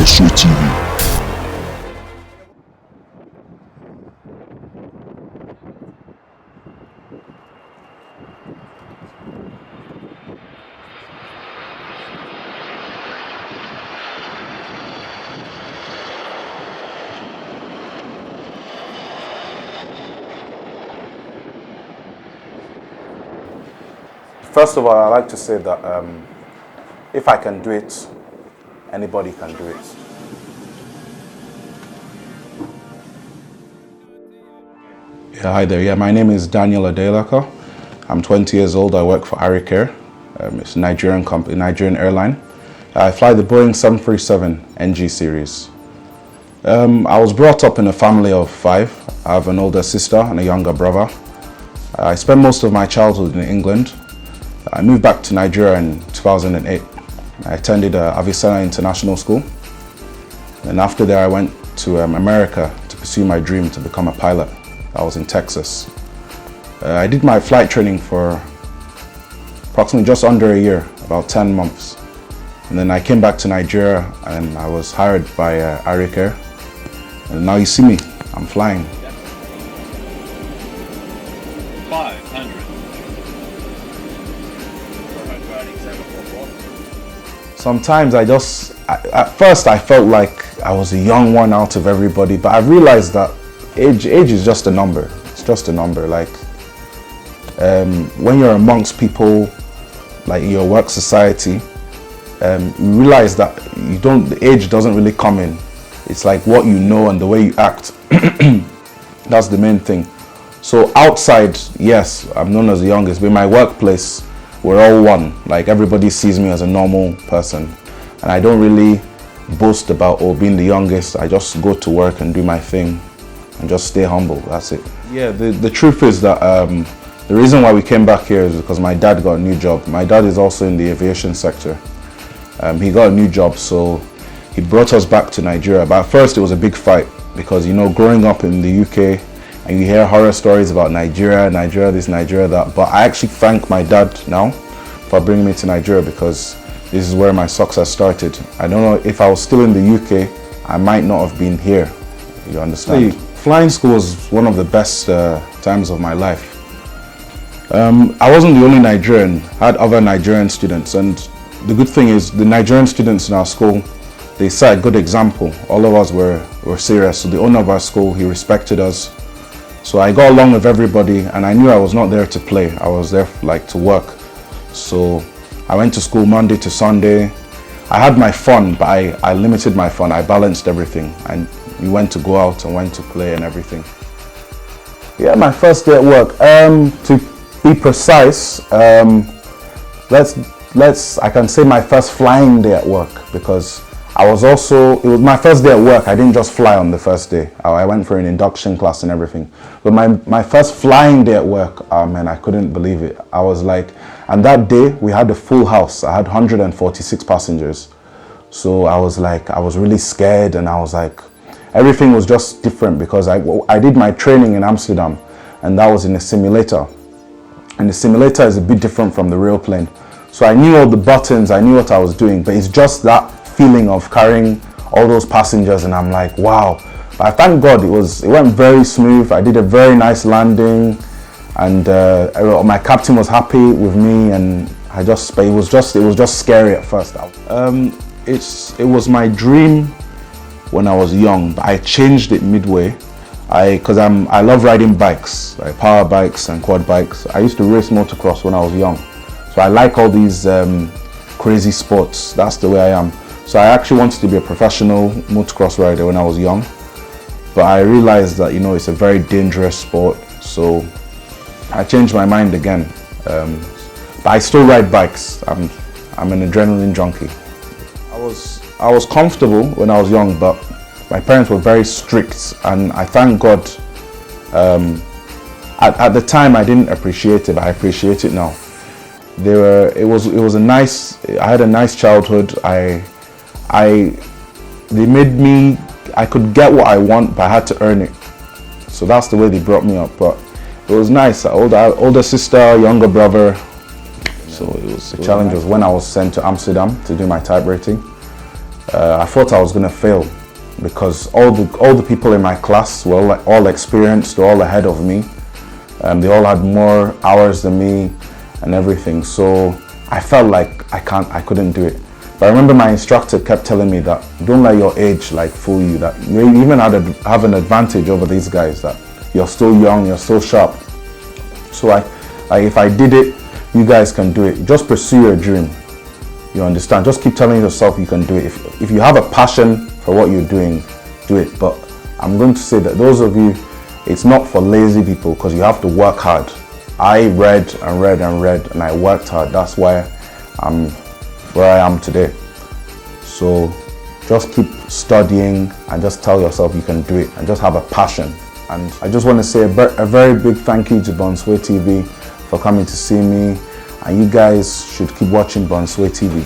Bonsue TV. First of all, I'd like to say that if I can do it, anybody can do it. Yeah, hi there. Yeah, my name is Adeyileka. I'm 20 years old. I work for Adeyileka. It's a Nigerian company, Nigerian airline. I fly the Boeing 737 NG series. I was brought up in a family of 5. I have an older sister and a younger brother. I spent most of my childhood in England. I moved back to Nigeria in 2008. I attended Avicenna International School. And after that, I went to America to pursue my dream to become a pilot. I was in Texas. I did my flight training for approximately just under a year, about 10 months. And then I came back to Nigeria and I was hired by Adeyileka. And now you see me, I'm flying. 500. Sometimes at first I felt like I was the young one out of everybody, but I realized that age is just a number. It's just a number. Like when you're amongst people, like in your work society, you realize that the age doesn't really come in. It's like what you know and the way you act. That's the main thing. So outside, yes, I'm known as the youngest, but in my workplace, we're all one. Like everybody sees me as a normal person. And I don't really boast about being the youngest. I just go to work and do my thing and just stay humble. That's it. Yeah, the truth is that the reason why we came back here is because my dad got a new job. My dad is also in the aviation sector. He got a new job, so he brought us back to Nigeria. But at first it was a big fight because, you know, growing up in the UK, and you hear horror stories about Nigeria this, Nigeria that. But I actually thank my dad now for bringing me to Nigeria because this is where my success started. I don't know, if I was still in the UK, I might not have been here. You understand? Flying school was one of the best times of my life. I wasn't the only Nigerian. I had other Nigerian students, and the good thing is the Nigerian students in our school, they set a good example. All of us were serious. So the owner of our school, he respected us. So I got along with everybody, and I knew I was not there to play. I was there to work. So I went to school Monday to Sunday. I had my fun, but I limited my fun. I balanced everything. And we went to go out and went to play and everything. Yeah, my first day at work. To be precise, I can say my first flying day at work, because it was my first day at work. I didn't just fly on the first day. I went for an induction class and everything. But my first flying day at work, man, I couldn't believe it. I was like, and that day we had a full house. I had 146 passengers. So I was really scared, and I was like, everything was just different because I did my training in Amsterdam, and that was in a simulator. And the simulator is a bit different from the real plane. So I knew all the buttons, I knew what I was doing, but it's just that feeling of carrying all those passengers, and I'm like, wow. But I thank God it went very smooth. I did a very nice landing, and my captain was happy with me, and but it was just scary at first. It was my dream when I was young, but I changed it midway. Because I love riding bikes, like power bikes and quad bikes. I used to race motocross when I was young. So I like all these crazy sports. That's the way I am. So I actually wanted to be a professional motocross rider when I was young. But I realized that, you know, it's a very dangerous sport. So I changed my mind again. But I still ride bikes. I'm an adrenaline junkie. I was comfortable when I was young, but my parents were very strict, and I thank God. At the time I didn't appreciate it, but I appreciate it now. I had a nice childhood. They made me, I could get what I want, but I had to earn it. So that's the way they brought me up. But it was nice. Older sister, younger brother. So the challenge was when I was sent to Amsterdam to do my type rating. I thought I was gonna fail because all the people in my class were all experienced, they're all ahead of me. They all had more hours than me and everything. So I felt like I couldn't do it. But I remember my instructor kept telling me that don't let your age like fool you, that you even have an advantage over these guys, that you're still young, you're still sharp. So if I did it, you guys can do it. Just pursue your dream. You understand? Just keep telling yourself you can do it. If you have a passion for what you're doing, do it. But I'm going to say that those of you, it's not for lazy people, because you have to work hard. I read and read and read and I worked hard. That's why I'm where I am today. So just keep studying and just tell yourself you can do it, and just have a passion. And I just want to say a very big thank you to Bonsue TV for coming to see me, and you guys should keep watching Bonsue TV.